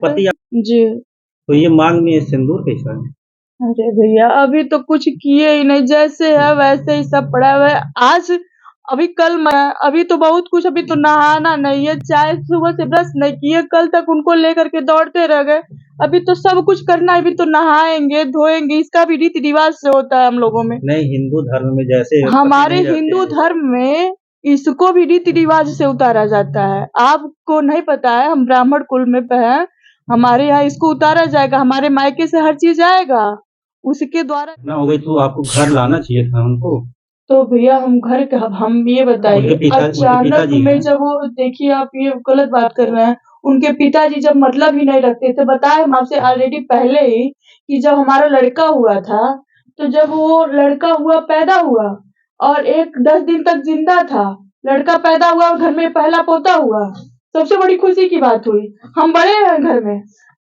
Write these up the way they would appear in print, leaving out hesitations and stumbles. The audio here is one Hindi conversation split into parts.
पति जी। तो ये मांग में सिंदूर कैसा है? अरे भैया अभी तो कुछ किए ही नहीं, जैसे है वैसे ही सब पड़ा हुआ है। आज अभी कल मैं अभी तो बहुत कुछ, अभी तो नहाना नहीं है, चाय सुबह से ब्रश नहीं किए, कल तक उनको लेकर के दौड़ते रह गए। अभी तो सब कुछ करना है, अभी तो नहाएंगे धोएंगे, इसका भी रीति रिवाज से होता है हम लोगों में। नहीं, हिंदू धर्म में जैसे पति हमारे नहीं रहते हिंदू हैं। धर्म में इसको भी रीति रिवाज से उतारा जाता है। आपको नहीं पता है, हम ब्राह्मण कुल में है, हमारे यहाँ इसको उतारा जाएगा, हमारे मायके से हर चीज आएगा, उसके द्वारा ना हो गई तो आपको घर लाना चाहिए था उनको। तो भैया हम घर का, हम ये उनके बताइए अचानक पिताजी में हैं। जब वो, देखिए आप ये गलत बात कर रहे हैं। उनके पिताजी जब मतलब ही नहीं रखते थे, बताए हम आपसे ऑलरेडी पहले ही कि जब हमारा लड़का हुआ था, तो जब वो लड़का हुआ पैदा हुआ और 10 दिन तक जिंदा था, लड़का पैदा हुआ और घर में पहला पोता हुआ, सबसे बड़ी खुशी की बात हुई। हम बड़े हैं घर में,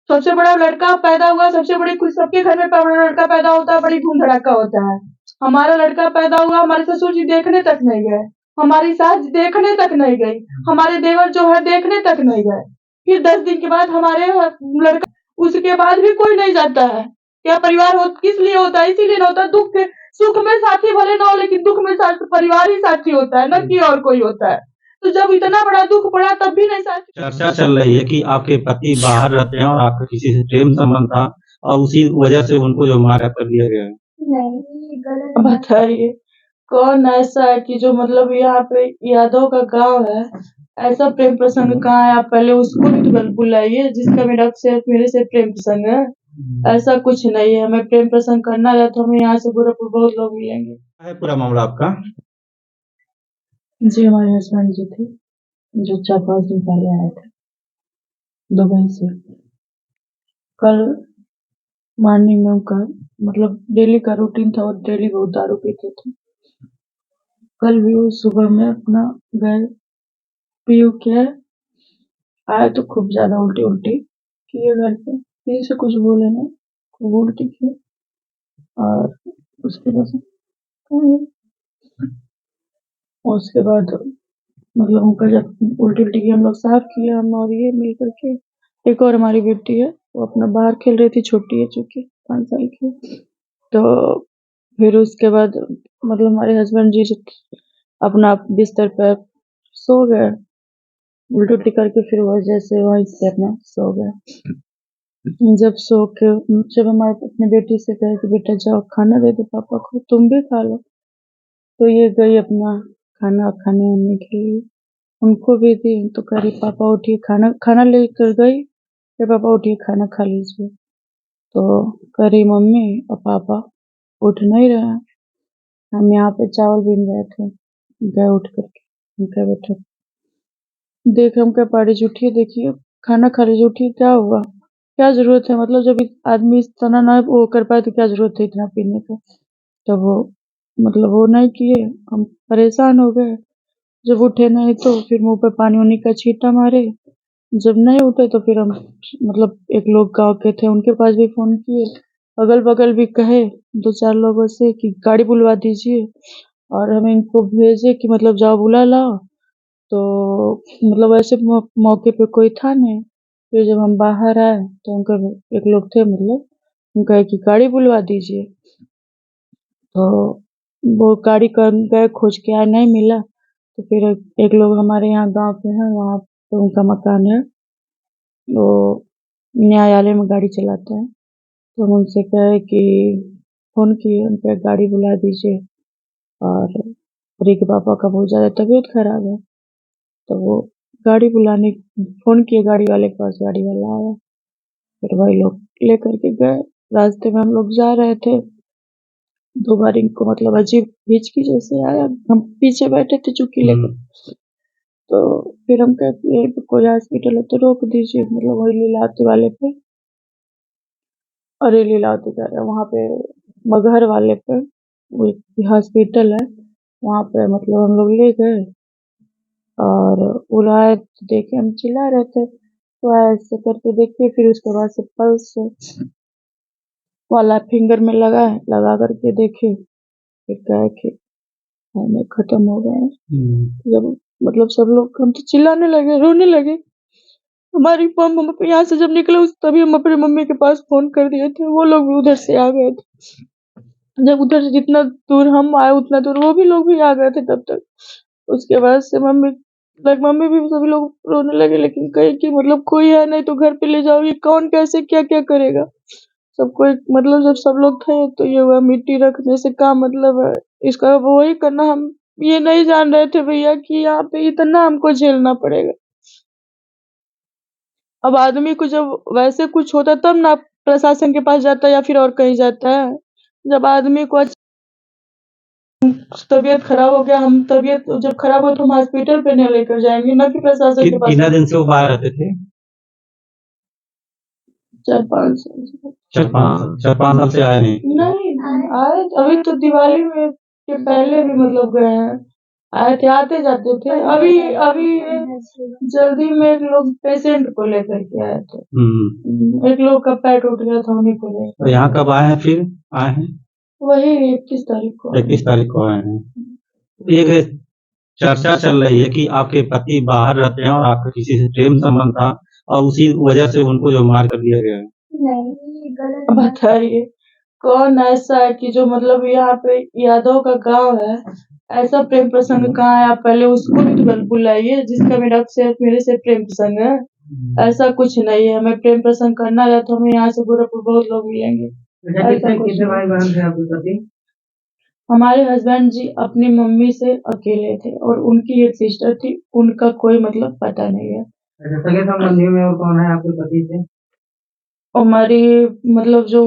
सबसे बड़ा लड़का पैदा हुआ, सबसे बड़ी खुशी, सबके घर में बड़ा लड़का पैदा होता है, बड़ी धूम धड़ाका होता है। हमारा लड़का पैदा हुआ, हमारे ससुर जी देखने तक नहीं गए, हमारी सास देखने तक नहीं गई, हमारे देवर जो है देखने तक नहीं गए। फिर 10 दिन के बाद हमारे लड़का, उसके बाद भी कोई नहीं जाता है। क्या परिवार हो किस लिए होता है? इसीलिए ना होता है, दुख के सुख में साथी भले ना हो, लेकिन दुख में परिवार ही साथी होता है, न कि और कोई होता है। तो जब इतना बड़ा दुख पड़ा तब भी नहीं साथी। चर्चा चल रही है कि आपके पति बाहर रहते हैं और आपका किसी से प्रेम संबंध था और उसी वजह से उनको जो मारा कर दिया गया है। नहीं, गलत बताइए, कौन ऐसा है कि जो मतलब यहाँ पे यादव का गांव है, ऐसा प्रेम प्रसंग कहाँ है? आप पहले उसको भी तो बुलाइए जिसका मेरे से प्रेम प्रसंग है। ऐसा कुछ नहीं है, हमें प्रेम प्रसंग करना है तो हमें यहाँ से गोरखपुर बहुत लोग मिलेंगे। क्या है पूरा मामला आपका? जी हमारे हस्बैंड जी थे, जो 4-5 दिन पहले आए थे दुबई से। कल मॉर्निंग में उनका मतलब डेली का रूटीन था, वो डेली वो दारू पीते थे। कल भी वो सुबह में अपना गए, पी के आए तो खूब ज्यादा उल्टी उल्टी किए घर पे, किसी से कुछ बोले नहीं, खूब उल्टी किए। और उसके बाद उसके बाद मतलब उनका जब उल्टी उल्टी की हम लोग साफ किए, हम और ये मिल करके। एक और हमारी बेटी है, वो अपना बाहर खेल रही थी, छोटी है चूंकि 5 साल की। तो फिर उसके बाद मतलब हमारे हस्बैंड जी अपना बिस्तर पे सो गए, उल्टी उल्टी करके, फिर वो जैसे वहीं से अपना सो गए। जब सो के जब हमारे अपनी बेटी से कहे कि बेटा जाओ खाना दे दो पापा को, तुम भी खा लो, तो ये गई अपना खाना खाने आने के लिए, उनको भी दी तो कह रही पापा उठिए, खाना खाना लेकर गई, फिर पापा उठिए खाना खा लीजिए। तो कह रही मम्मी और पापा उठ नहीं रहे हैं, हम यहाँ पे चावल बीन रहे थे, गए उठ करके। हम कहे बेटा देख, हम क्या पाड़ी उठिए, देखिए खाना खा लीजिए, उठिए, क्या हुआ, क्या जरूरत है, मतलब जब आदमी इस तरह ना वो कर पाए तो क्या जरूरत है इतना पीने का। तब वो मतलब वो नहीं किए, हम परेशान हो गए। जब उठे नहीं तो फिर मुंह पे पानी वानी का छींटा मारे। जब नहीं उठे तो फिर हम मतलब एक लोग गांव के थे, उनके पास भी फोन किए, अगल बगल भी कहे 2-4 लोगों से कि गाड़ी बुलवा दीजिए, और हमें इनको भेजे कि मतलब जाओ बुला लाओ। तो मतलब ऐसे मौके पे कोई था नहीं। फिर जब हम बाहर आए तो उनका एक लोग थे, मतलब उनका कि गाड़ी बुलवा दीजिए। तो वो गाड़ी कर गए खोज के आए, नहीं मिला। तो फिर एक लोग हमारे यहाँ गांव के हैं, वहाँ पे उनका मकान है, वो न्यायालय में गाड़ी चलाता है। तो हम उनसे कहे कि फोन किए उन पर गाड़ी बुला दीजिए, और प्री के पापा का बहुत ज्यादा तबीयत खराब है। तो वो गाड़ी बुलाने फोन किए गाड़ी वाले के पास, गाड़ी वाला आया, फिर वही लोग लेकर के गए। रास्ते में हम लोग जा रहे थे, 2 बार इनको मतलब अजीब हिचकी जैसे आया, हम पीछे बैठे थे चुकी लेकर। तो फिर हम कहे कि यहीं पे कोई हॉस्पिटल है तो रोक दीजिए, मतलब वही लीलावती वाले पे, अरे लीलावती कह रहे हैं, वहाँ पे मगहर वाले पे वो एक हॉस्पिटल है, वहाँ पे मतलब हम लोग ले गए। और बुलाए तो देखे हम चिल्ला रहे थे, तो ऐसे करके देखे, फिर उसके बाद से पल्स वाला फिंगर में लगा करके देखे, फिर कहे कि हमें खत्म हो गए हैं। जब मतलब सब लोग हम तो चिल्लाने लगे, रोने लगे, हमारी हम यहाँ से जब निकले तभी हम अपनी मम्मी के पास फोन कर दिए थे, वो लोग भी उधर से आ गए थे। जब उधर से जितना दूर हम आए उतना दूर वो भी लोग भी आ गए थे तब तक। उसके बाद से मम्मी भी सभी लोग रोने लगे, लेकिन कहे कि मतलब कोई है नहीं तो घर पे ले जाओ, ये कौन कैसे क्या क्या करेगा। सबको मतलब जब सब लोग थे तो ये हुआ मिट्टी रखने से क्या मतलब है, इसका वही करना। हम ये नहीं जान रहे थे भैया कि यहाँ पे इतना हमको झेलना पड़ेगा। अब आदमी को जब वैसे कुछ होता है तब ना प्रशासन के पास जाता है या फिर और कहीं जाता है। जब आदमी को तबीयत खराब हो गया, हम तबीयत जब खराब हो तो हम हॉस्पिटल पे नहीं लेकर जाएंगे, ना कि प्रशासन के पास। कितना दिन से वो बाहर रहते थे? 4-5 साल से। 4-5 साल से आए नहीं? नहीं आए अभी तो दिवाली में के पहले भी मतलब गए हैं, आए थे, आते जाते थे। अभी अभी जल्दी में एक लोग पेशेंट को लेकर के आए थे। एक लोग का पैर टूट गया था, उन्हीं को लेकर। तो यहाँ कब आए हैं फिर? आए हैं वही 21 तारीख को। 21 तारीख को आए हैं। एक चर्चा चल रही है कि आपके पति बाहर रहते हैं और आपका किसी से प्रेम संबंध था और उसी वजह से उनको जो मार कर दिया गया है। नहीं, गलत बताइए, कौन ऐसा है कि जो मतलब यहाँ पे यादव का गांव है, ऐसा प्रेम प्रसंग कहाँ है? आप पहले उसको भी तो बुलाइए जिसका मेरे से प्रेम प्रसंग है। ऐसा कुछ नहीं है। हमें प्रेम प्रसंग करना है तो हमें यहाँ से गोरखपुर बहुत लोग मिलेंगे। कितने भाई बहन थे आपके पति? हमारे हस्बैंड जी अपनी मम्मी से अकेले थे और उनकी एक सिस्टर थी, उनका कोई मतलब पता नहीं है। अच्छा, सगे संबंधियों में और कौन है आपके पति से? हमारी मतलब जो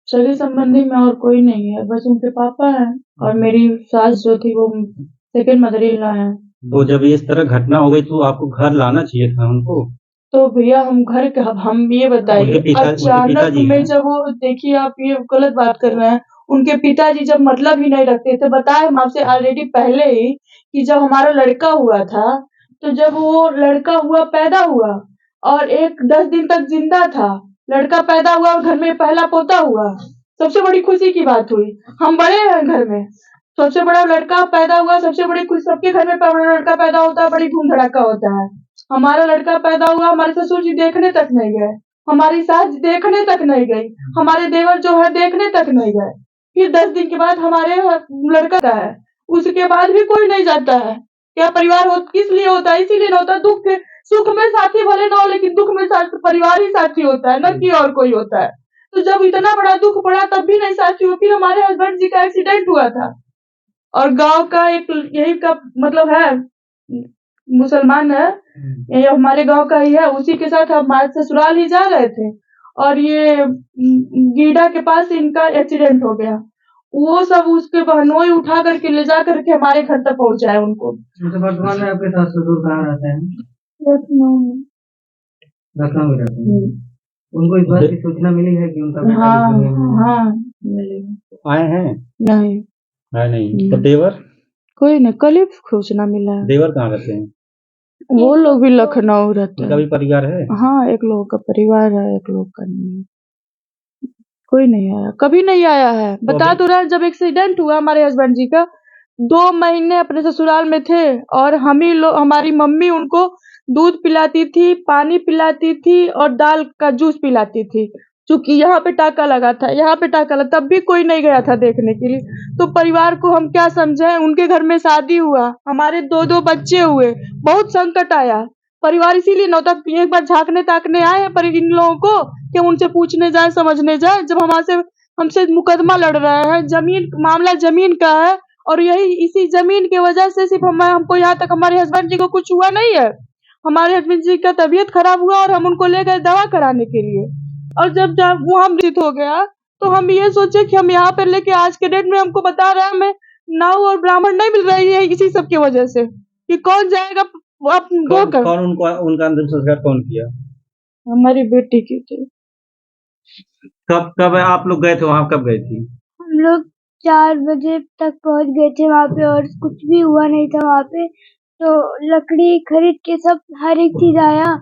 सगे संबंधी में और कोई नहीं है, बस उनके पापा हैं और मेरी सास जो थी वो सेकंड मदर इन लॉ है। तो जब इस तरह घटना हो गई तो आपको घर लाना चाहिए था उनको। तो भैया हम घर के, अब हम ये बताइए, अचानक में जब वो, देखिए आप ये गलत बात कर रहे हैं। उनके पिताजी जब मतलब ही नहीं रखते थे, बताए हम आपसे ऑलरेडी पहले ही कि जब हमारा लड़का हुआ था, तो जब वो लड़का हुआ पैदा हुआ और 10 दिन तक जिंदा था, लड़का पैदा हुआ और घर में पहला पोता हुआ, सबसे बड़ी खुशी की बात हुई। हम बड़े हैं घर में, सबसे बड़ा लड़का पैदा हुआ, सबसे बड़ी खुशी। सबके घर में बड़ा लड़का पैदा होता है, बड़ी धूम धड़ाका होता है। हमारा लड़का पैदा हुआ, हमारे ससुर जी देखने तक नहीं गए, हमारी सास देखने तक नहीं गई, हमारे देवर जो है देखने तक नहीं गए। फिर 10 दिन के बाद हमारे लड़का का है, उसके बाद भी कोई नहीं जाता है। क्या परिवार हो किस लिए होता है? इसीलिए ना होता। दुख सुख में साथी भले ना हो, लेकिन दुख में परिवार ही साथी होता है, न कि और कोई होता है। तो जब इतना बड़ा दुख पड़ा तब भी नहीं साथी हुआ। फिर हमारे हस्बैंड जी का एक्सीडेंट हुआ था और गांव का एक यही का मतलब है, मुसलमान है, ये हमारे गांव का ही है, उसी के साथ हमारे ससुराल ही जा रहे थे और ये गीडा के पास इनका एक्सीडेंट हो गया। वो सब उसके बहनोई उठा करके ले जा करके हमारे घर तक पहुंचाए उनको। तो वर्तमान में आपके सास ससुर कहाँ रहते हैं? लखनऊ में। लखनऊ में रहते हैं। उनको इस बात की सूचना मिली है कि उनका हाँ मिली। आए हैं? नहीं आए नहीं। तो देवर? कोई नहीं, कल ही सूचना मिला है। देवर कहाँ रहते हैं? वो लोग भी लखनऊ रहते उनका भी परिवार है? हाँ, एक लोगों का परिवार है, एक लोग का नहीं है। कोई नहीं आया, कभी नहीं आया है। बता तो रहा, जब एक्सीडेंट हुआ हमारे हस्बैंड जी का, 2 महीने अपने ससुराल में थे और हम ही लोग, हमारी मम्मी उनको दूध पिलाती थी, पानी पिलाती थी और दाल का जूस पिलाती थी। चूंकि यहाँ पे टाका लगा था, यहाँ पे टाका लगा, तब भी कोई नहीं गया था देखने के लिए। तो परिवार को हम क्या समझे? उनके घर में शादी हुआ, हमारे 2-2 बच्चे हुए, बहुत संकट आया। परिवार इसीलिए न होता। एक बार झांकने ताकने आए हैं पर इन लोगों को कि उनसे पूछने जाए, समझने जाए, जब हमसे मुकदमा लड़ रहे हैं। जमीन मामला जमीन का है और यही इसी जमीन की वजह से सिर्फ हमको यहाँ तक, हमारे हस्बैंड जी को कुछ हुआ नहीं है। हमारे हस्बैंड जी का तबीयत खराब हुआ और हम उनको ले गए दवा कराने के लिए, और जब वो हम मृत हो गया तो हम ये सोचे कि हम यहाँ पर लेके, आज के डेट में हमको बता रहे हैं हमें नाव और ब्राह्मण नहीं मिल रही है इसी सब की वजह से, कि कौन जाएगा कौन उनका अंतिम संस्कार कौन किया? हमारी बेटी की थी। कब आप लोग गए थे वहाँ, कब गए थी? हम लोग 4 बजे तक पहुंच गए थे वहाँ पे और कुछ भी हुआ नहीं था वहाँ पे। तो लकड़ी खरीद के सब हर एक चीज आया,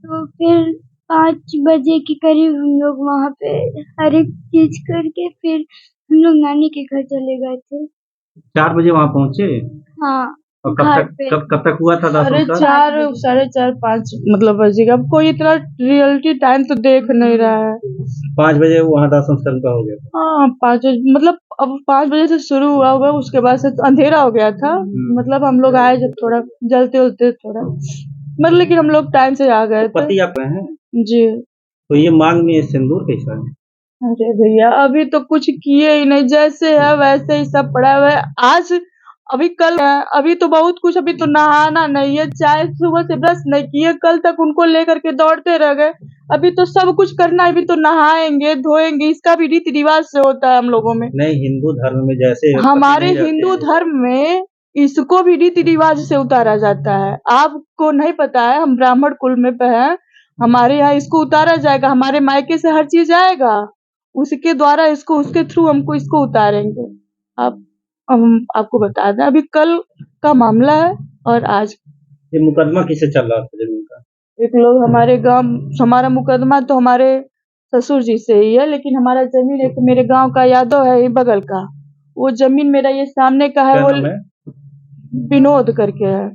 तो फिर 5 बजे के करीब हम लोग वहाँ पे हर एक चीज करके फिर हम लोग नानी के घर चले गए थे। 4 बजे वहाँ पहुँचे? हाँ। और घर पे। कब तक हुआ था दाह अरे संस्कार? 4, साढ़े 4, 5 मतलब बजेगा। अब कोई इतना रियलिटी टाइम तो देख नहीं रहा है। 5 बजे वहाँ दाह संस्कार का हो गया था। हाँ 5 बजे मतलब अब 5 बजे से शुरू हुआ होगा, उसके बाद से तो अंधेरा हो गया था। मतलब हम लोग आए जब थोड़ा जलते उलते थोड़ा मतलब, लेकिन हम लोग टाइम से आ गए थे। पति आप रहे हैं जी। तो ये मांग में सिंदूर कैसा है? अरे भैया अभी तो कुछ किए ही नहीं, जैसे है वैसे ही सब पड़ा हुआ है। आज अभी कल अभी तो बहुत कुछ, अभी तो नहाना नहीं है, चाय सुबह से ब्रश नहीं किए, कल तक उनको लेकर के दौड़ते रह गए। अभी तो सब कुछ करना है, अभी तो नहाएंगे धोएंगे, इसका भी रीति रिवाज से होता है हम लोगों में। नहीं, हिंदू धर्म में जैसे पति हमारे नहीं रहते हिंदू हैं, धर्म में इसको भी रीति रिवाज से उतारा जाता है। आपको नहीं पता है, हम ब्राह्मण कुल में पे हैं, हमारे यहाँ इसको उतारा जाएगा, हमारे मायके से हर चीज आएगा, उसके द्वारा इसको, उसके थ्रू हमको इसको उतारेंगे। आप हम आपको बता दें, अभी कल का मामला है और आज ये मुकदमा किसे चल रहा था जमीन का? एक लोग हमारे गांव, हमारा मुकदमा तो हमारे ससुर जी से ही है, लेकिन हमारा जमीन एक मेरे गांव का यादव है, ये बगल का, वो जमीन मेरा ये सामने का है, क्या वो नाम है? विनोद करके है,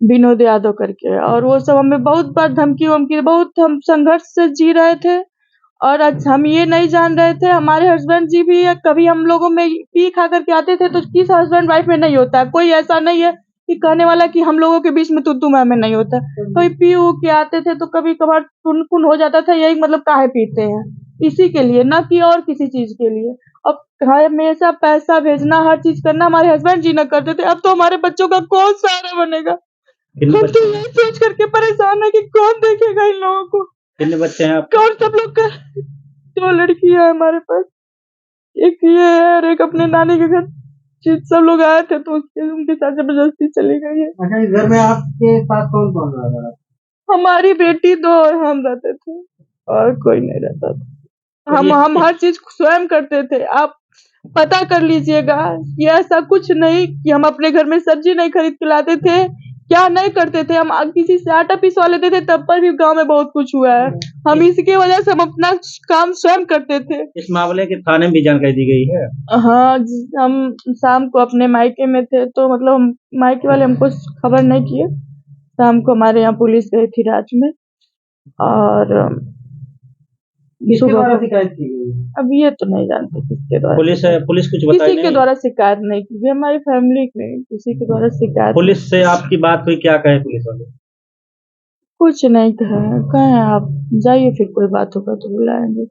विनोद यादव करके है। और वो सब हमें बहुत बार धमकी वमकी, बहुत हम संघर्ष से जी रहे थे। और आज हम ये नहीं जान रहे थे, हमारे हस्बैंड जी भी कभी हम लोगों में पी खा करके आते थे, तो किस हस्बैंड वाइफ में नहीं होता है, कोई ऐसा नहीं है कि कहने वाला कि हम लोगों के बीच में तू मैं में नहीं होता। कोई पी ऊ के आते थे तो कभी कभार टुनकुन हो जाता था, यही मतलब काहे पीते हैं, इसी के लिए, ना कि और किसी चीज के लिए। अब हमेशा पैसा भेजना, हर चीज करना हमारे हस्बैंड जी न करते थे। अब तो हमारे बच्चों का कौन सहारा बनेगा, कितने हम बच्चे तो यही सोच करके परेशान है कि कौन देखेगा इन लोगों को। कितने बच्चे हैं आपके? कौन सब लोग का 2 लड़कियां है हमारे पास, एक ये है और एक अपने नानी के घर सब लोग आए थे तो उनके साथ जबरदस्ती चली गई है। अच्छा, इस घर में आपके साथ कौन कौन रहा था? हमारी बेटी 2 और हम रहते थे, और कोई नहीं रहता था। हम हर चीज स्वयं करते थे। आप पता कर लीजिएगा, ये ऐसा कुछ नहीं कि हम अपने घर में सब्जी नहीं खरीद के लाते थे, क्या नहीं करते थे, हम किसी से आटा पिसवा लेते थे, तब पर भी गांव में बहुत कुछ हुआ है। हम इसकी वजह से हम अपना काम स्वयं करते थे। इस मामले के थाने में भी जानकारी दी गई है? हाँ हम शाम को अपने मायके में थे, तो मतलब मायके वाले हमको खबर नहीं किए। शाम को हमारे यहाँ पुलिस गई थी रात में, और किसके द्वारा शिकायत की गई? अब ये तो नहीं जानते किसके द्वारा। पुलिस कुछ बताई किसी के नहीं? द्वारा शिकायत नहीं की, हमारी फैमिली में किसी के द्वारा शिकायत पुलिस से आपकी बात हुई, क्या कहे पुलिस वाले? कुछ नहीं कहा। कहें आप जाइए, फिर कोई बात होगा तो बुलाएंगे।